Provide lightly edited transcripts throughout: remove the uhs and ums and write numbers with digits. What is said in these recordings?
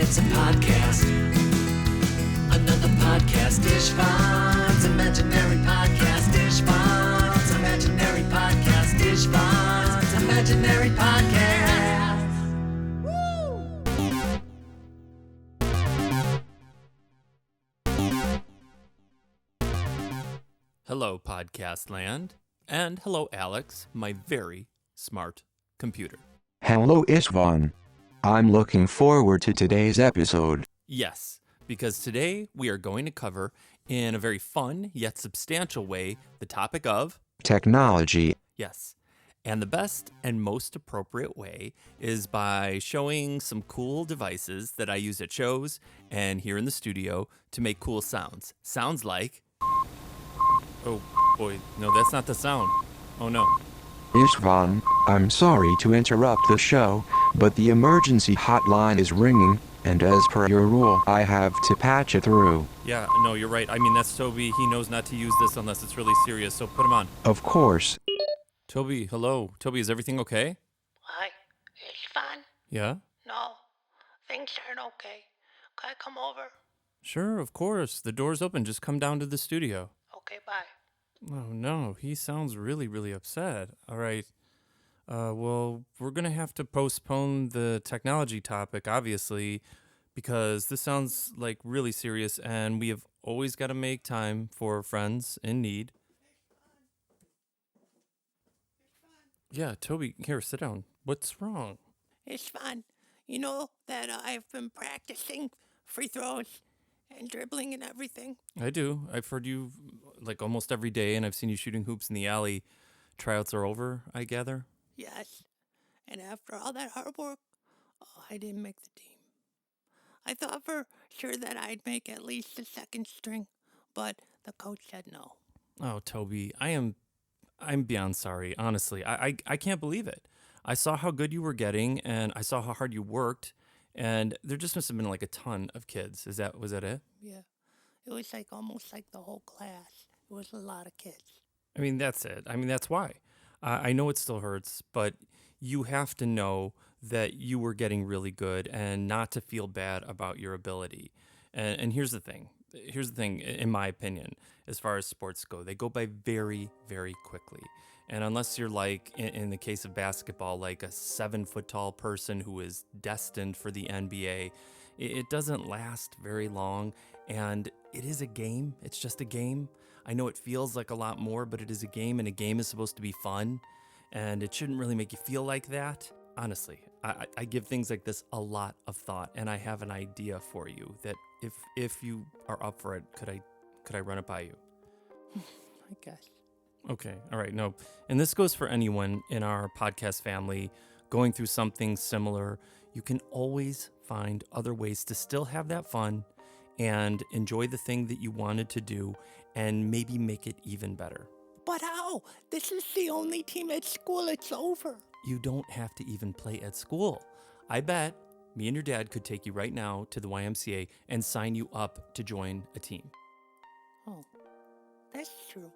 It's a podcast. Another podcast. Istvan's imaginary podcast. Istvan's imaginary podcast. Istvan's imaginary podcast. Woo! Hello, podcast land. And hello, Alex, my very smart computer. Hello, Istvan. I'm looking forward to today's episode. Yes, because today we are going to cover, in a very fun yet substantial way, the topic of Technology. yes. And the best and most appropriate way is by showing some cool devices that I use at shows and here in the studio to make cool sounds. Sounds like... Oh, boy. No, that's not the sound. Oh, no. Istvan, I'm sorry to interrupt the show, but the emergency hotline is ringing, and as per your rule, I have to patch it through. Yeah, no, you're right. I mean, that's Toby. He knows not to use this unless it's really serious, so put him on. Of course. Toby, hello. Toby, is everything okay? Hi, Istvan? Yeah? No, things aren't okay. Can I come over? Sure, of course. The door's open. Just come down to the studio. Okay, bye. Oh, no. He sounds really, really upset. All right. Well, we're going to have to postpone the technology topic, obviously, because this sounds like really serious, and we have always got to make time for friends in need. Yeah, Toby, here, sit down. What's wrong? Istvan, you know that I've been practicing free throws and dribbling and everything. I do. I've heard you like almost every day, and I've seen you shooting hoops in the alley. Tryouts are over, I gather? Yes, and after all that hard work, I didn't make the team. I thought for sure that I'd make at least the second string, but the coach said no. Oh, Toby, I'm beyond sorry, honestly. I can't believe it. I saw how good you were getting, and I saw how hard you worked, and there just must have been like a ton of kids. Was that it? Yeah, it was like almost like the whole class. It was a lot of kids. I mean, that's it. I mean, that's why. I know it still hurts, but you have to know that you were getting really good and not to feel bad about your ability. And here's the thing. Here's the thing, in my opinion, as far as sports go, they go by very, very quickly. And unless you're like, in the case of basketball, like a 7-foot tall person who is destined for the NBA, it doesn't last very long. And it is a game. It's just a game. I know it feels like a lot more, but it is a game, and a game is supposed to be fun. And it shouldn't really make you feel like that. Honestly, I give things like this a lot of thought, and I have an idea for you that if you are up for it, could I run it by you? I guess. Okay, all right, no. And this goes for anyone in our podcast family going through something similar. You can always find other ways to still have that fun and enjoy the thing that you wanted to do and maybe make it even better. But how? This is the only team at school. It's over. You don't have to even play at school. I bet me and your dad could take you right now to the YMCA and sign you up to join a team. Oh, that's true.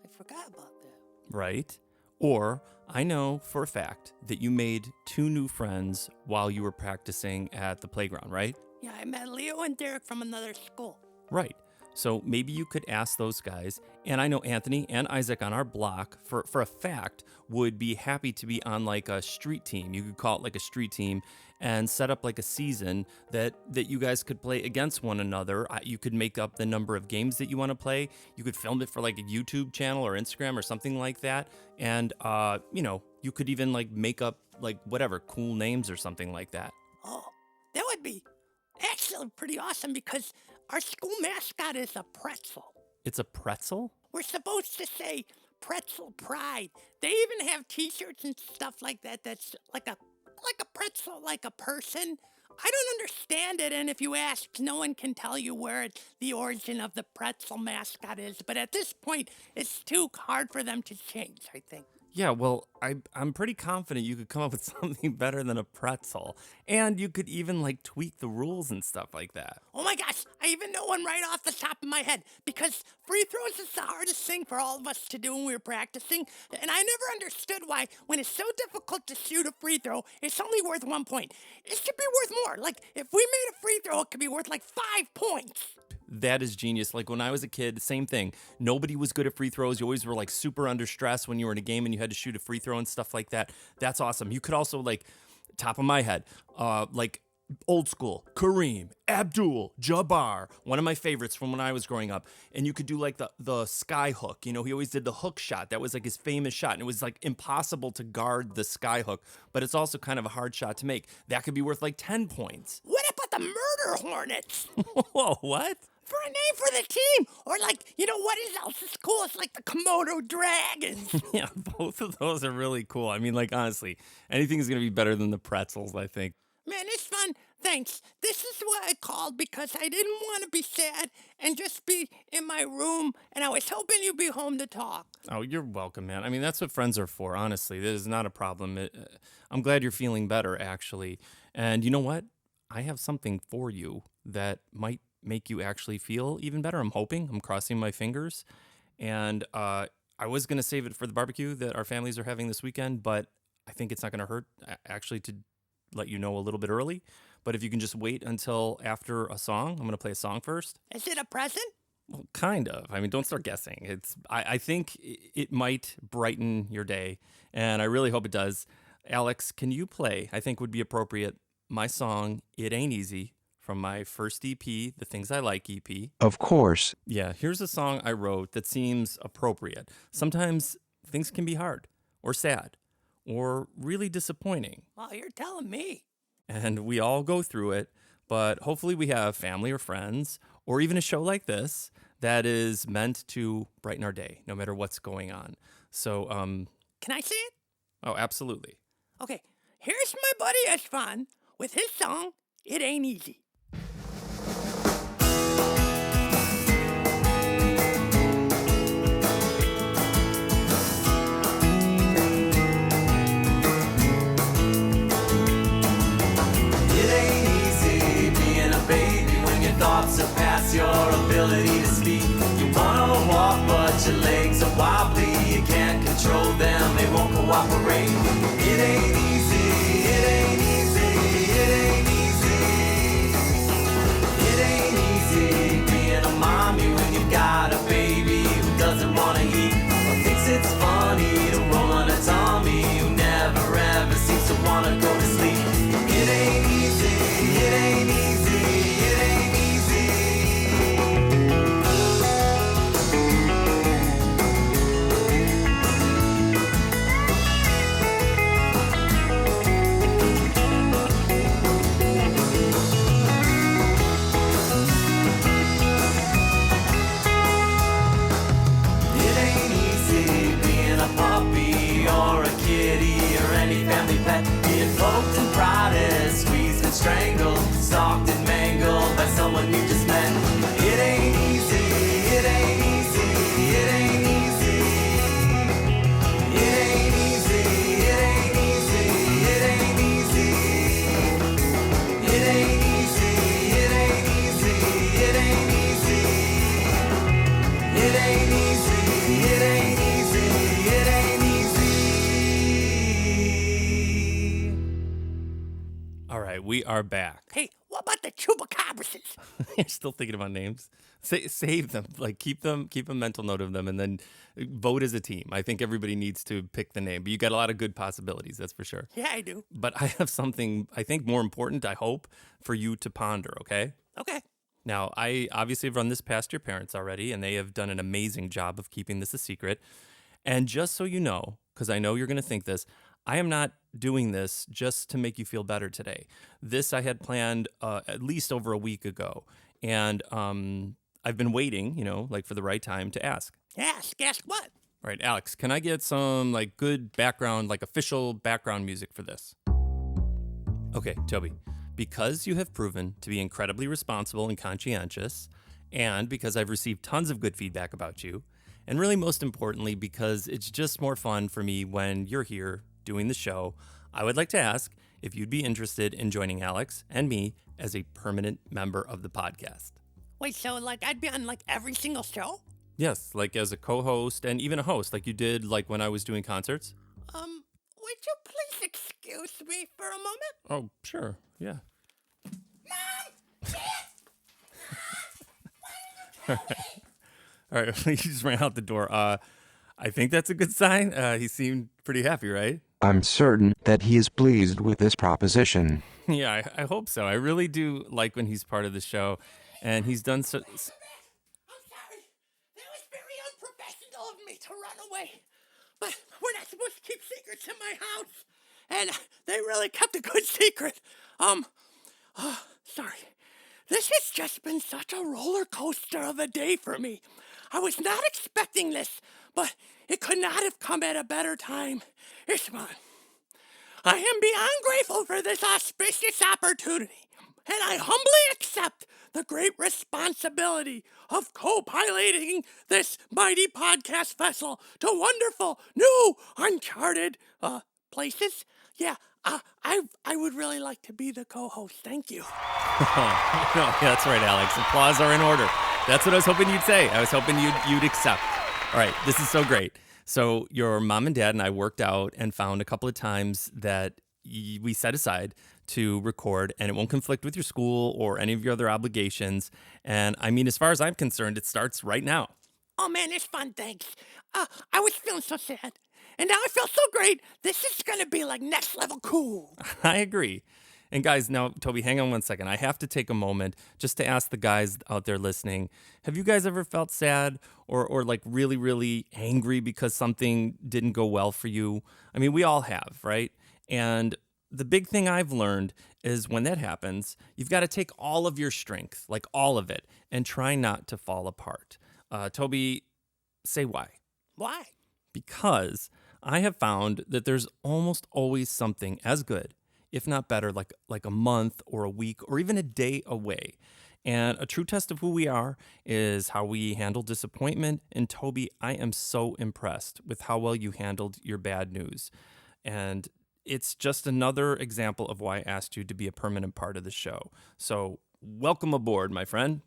I forgot about that. Right? Or I know for a fact that you made 2 new friends while you were practicing at the playground, right? Yeah, I met Leo and Derek from another school. Right. So maybe you could ask those guys, and I know Anthony and Isaac on our block, for a fact, would be happy to be on like a street team. You could call it like a street team and set up like a season that you guys could play against one another. You could make up the number of games that you want to play. You could film it for like a YouTube channel or Instagram or something like that. And, you could even like make up like whatever, cool names or something like that. Oh, that would be actually pretty awesome because our school mascot is a pretzel. It's a pretzel? We're supposed to say pretzel pride. They even have t-shirts and stuff like that that's like a pretzel, like a person. I don't understand it, and if you ask, no one can tell you where the origin of the pretzel mascot is. But at this point, it's too hard for them to change, I think. Yeah, well, I'm pretty confident you could come up with something better than a pretzel. And you could even like tweak the rules and stuff like that. Oh my gosh, I even know one right off the top of my head because free throws is the hardest thing for all of us to do when we were practicing. And I never understood why, when it's so difficult to shoot a free throw, it's only worth 1 point. It should be worth more. Like, if we made a free throw, it could be worth like 5 points. That is genius. Like when I was a kid, same thing. Nobody was good at free throws. You always were like super under stress when you were in a game and you had to shoot a free throw and stuff like that. That's awesome. You could also like, top of my head, like old school, Kareem, Abdul, Jabbar, one of my favorites from when I was growing up. And you could do like the sky hook. You know, he always did the hook shot. That was like his famous shot. And it was like impossible to guard the sky hook, but it's also kind of a hard shot to make. That could be worth like 10 points. What about the murder hornets? Whoa, what? For a name for the team. Or like, you know what is else is cool? It's like the Komodo dragons. Yeah, both of those are really cool. I mean, like, honestly, anything is going to be better than the pretzels, I think. Man, it's fun. Thanks. This is what I called because I didn't want to be sad and just be in my room, and I was hoping you'd be home to talk. Oh, you're welcome, man. I mean, that's what friends are for, honestly. This is not a problem. I'm glad you're feeling better, actually. And you know what? I have something for you that might make you actually feel even better. I'm hoping. I'm crossing my fingers. And I was going to save it for the barbecue that our families are having this weekend, but I think it's not going to hurt, actually, to let you know a little bit early. But if you can just wait until after a song, I'm going to play a song first. Is it a present? Well, kind of. I mean, don't start guessing. I think it might brighten your day, and I really hope it does. Alex, can you play, I think would be appropriate, my song, It Ain't Easy, from my first EP, the Things I Like EP. Of course. Yeah, here's a song I wrote that seems appropriate. Sometimes things can be hard, or sad, or really disappointing. Oh, you're telling me. And we all go through it, but hopefully we have family or friends, or even a show like this that is meant to brighten our day, no matter what's going on. So, Can I say it? oh, absolutely. Okay, here's my buddy Istvan with his song, It Ain't Easy. Surpass your ability to speak. You wanna walk, but your legs are wobbly. You can't control them, they won't cooperate. It ain't easy, it ain't easy, it ain't easy. It ain't easy being a mommy when you've got a baby who doesn't wanna eat or thinks it's funny to roll on a tummy, who never ever seems to wanna go to sleep. It ain't easy, it ain't easy. Poked and prodded, squeezed and strangled, stalked and mangled by someone you just met. It ain't easy, it ain't easy, it ain't easy. It ain't easy, it ain't easy, it ain't easy. It ain't easy, it ain't easy, it ain't easy. It ain't easy, it ain't easy, it ain't easy. All right, we are back. Hey, what about the chupacabras? You're still thinking about names? Save them. Like keep a mental note of them, and then vote as a team. I think everybody needs to pick the name, but you got a lot of good possibilities, that's for sure. Yeah, I do. But I have something I think more important, I hope, for you to ponder, okay? Okay. Now, I obviously have run this past your parents already, and they have done an amazing job of keeping this a secret. And just so you know, because I know you're going to think this, I am not doing this just to make you feel better today. This I had planned at least over a week ago. And I've been waiting, like for the right time to ask. Ask what? All right, Alex, can I get some like good background, like official background music for this? Okay, Toby, because you have proven to be incredibly responsible and conscientious, and because I've received tons of good feedback about you, And really, most importantly, because it's just more fun for me when you're here doing the show, I would like to ask if you'd be interested in joining Alex and me as a permanent member of the podcast. Wait, so like I'd be on like every single show? Yes, like as a co-host and even a host, like you did like when I was doing concerts. Would you please excuse me for a moment? Oh, sure. Yeah. Mom! All right. He just ran out the door. I think that's a good sign. He seemed pretty happy, right? I'm certain that he is pleased with this proposition. Yeah, I hope so. I really do like when he's part of the show, and he's done so. I'm sorry. That was very unprofessional of me to run away. But we're not supposed to keep secrets in my house. And they really kept a good secret. Sorry. This has just been such a roller coaster of a day for me. I was not expecting this, but it could not have come at a better time. Istvan, I am beyond grateful for this auspicious opportunity, and I humbly accept the great responsibility of co-piloting this mighty podcast vessel to wonderful, new, uncharted places. Yeah, I would really like to be the co-host. Thank you. No, that's right, Alex. Applause are in order. That's what I was hoping you'd say. I was hoping you'd accept. All right, this is so great. So your mom and dad and I worked out and found a couple of times that we set aside to record, and it won't conflict with your school or any of your other obligations. And I mean, as far as I'm concerned, it starts right now. Oh man, it's fun, thanks. I was feeling so sad. And now I feel so great. This is gonna be like next level cool. I agree. And guys, now, Toby, hang on one second. I have to take a moment just to ask the guys out there listening, have you guys ever felt sad or like really, really angry because something didn't go well for you? I mean, we all have, right? And the big thing I've learned is when that happens, you've got to take all of your strength, like all of it, and try not to fall apart. Toby, say why. Why? Because I have found that there's almost always something as good, if not better, like a month or a week or even a day away. And a true test of who we are is how we handle disappointment. And Toby, I am so impressed with how well you handled your bad news. And it's just another example of why I asked you to be a permanent part of the show. So welcome aboard, my friend.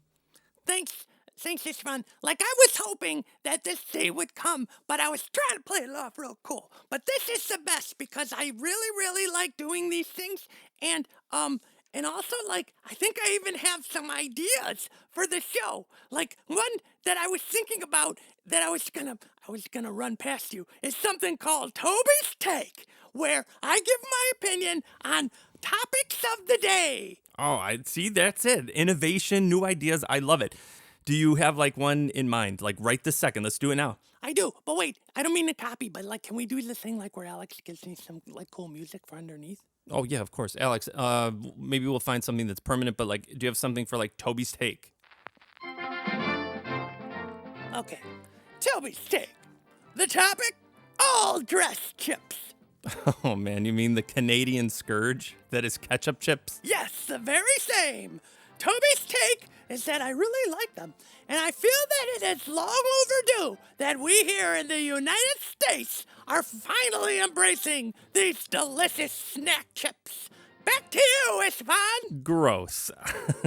Thanks, Istvan. Like I was hoping that this day would come, but I was trying to play it off real cool. But this is the best because I really, really like doing these things, and also like I think I even have some ideas for the show. Like one that I was thinking about that I was gonna run past you is something called Toby's Take, where I give my opinion on topics of the day. Oh, I see. That's it. Innovation, new ideas. I love it. Do you have like one in mind? Like right this second. Let's do it now. I do, but wait, I don't mean to copy, but like, can we do the thing like where Alex gives me some like cool music for underneath? Oh yeah, of course. Alex, maybe we'll find something that's permanent, but like, do you have something for like Toby's Take? Okay, Toby's Take. The topic, all dressed chips. Oh man, you mean the Canadian scourge that is ketchup chips? Yes, the very same. Toby's Take is that I really like them, and I feel that it is long overdue that we here in the United States are finally embracing these delicious snack chips. Back to you, Istvan. Gross.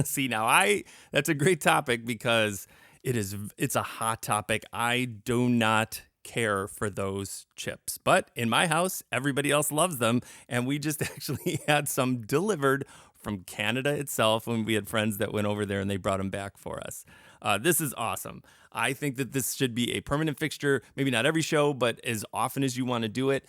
See, now that's a great topic because it's a hot topic. I do not care for those chips, but in my house, everybody else loves them, and we just actually had some delivered from Canada itself when we had friends that went over there and they brought them back for us. This is awesome. I think that this should be a permanent fixture, maybe not every show, but as often as you want to do it.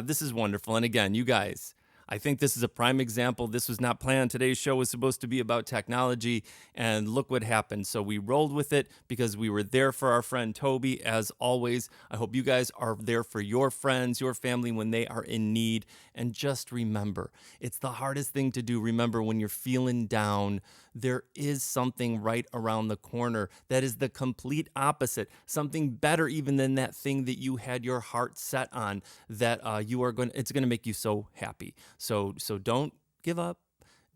This is wonderful. And again, you guys, I think this is a prime example. This was not planned. Today's show was supposed to be about technology, and look what happened. So we rolled with it because we were there for our friend Toby, as always. I hope you guys are there for your friends, your family when they are in need. And just remember, it's the hardest thing to do. Remember, when you're feeling down, there is something right around the corner that is the complete opposite, something better even than that thing that you had your heart set on, that it's going to make you so happy. So don't give up.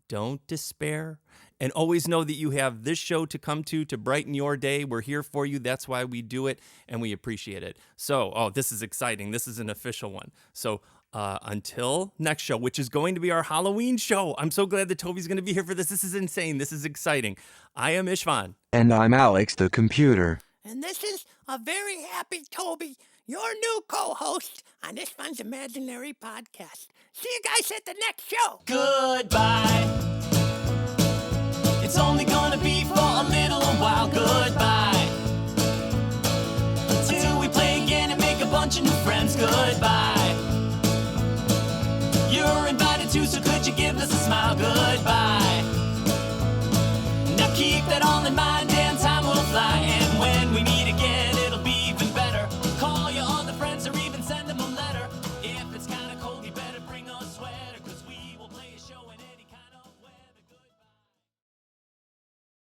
Don't despair. And always know that you have this show to come to brighten your day. We're here for you. That's why we do it, and we appreciate it. So, this is exciting. This is an official one. So, until next show, which is going to be our Halloween show. I'm so glad that Toby's going to be here for this. This is insane. This is exciting. I am Istvan. And I'm Alex the computer. And this is a very happy Toby, your new co-host on Istvan's Imaginary Podcast. See you guys at the next show. Goodbye. It's only gonna be for a little while. Goodbye. Till we play again and make a bunch of new friends. Goodbye.